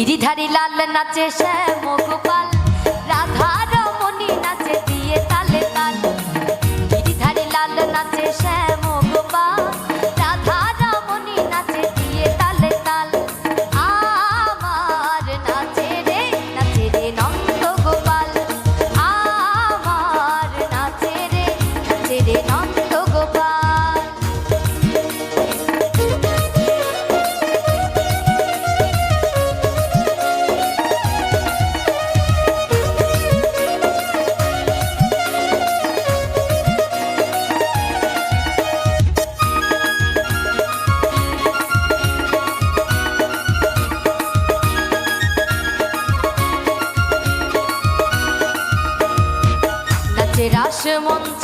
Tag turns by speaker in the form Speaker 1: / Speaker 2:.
Speaker 1: গিরিধারী লাল নাচে শ্যাম গোপাল, রাধা রমণী নাচে দিয়ে তালে তাল। গিরিধারী লাল নাচে শ্যাম গোপাল, রাধা রমণী নাচে দিয়ে তালে তাল। আমার নাচে রে নন্দ গোপাল, আমার নাচে রে নন্দ গোপাল। রাস মন্ত্র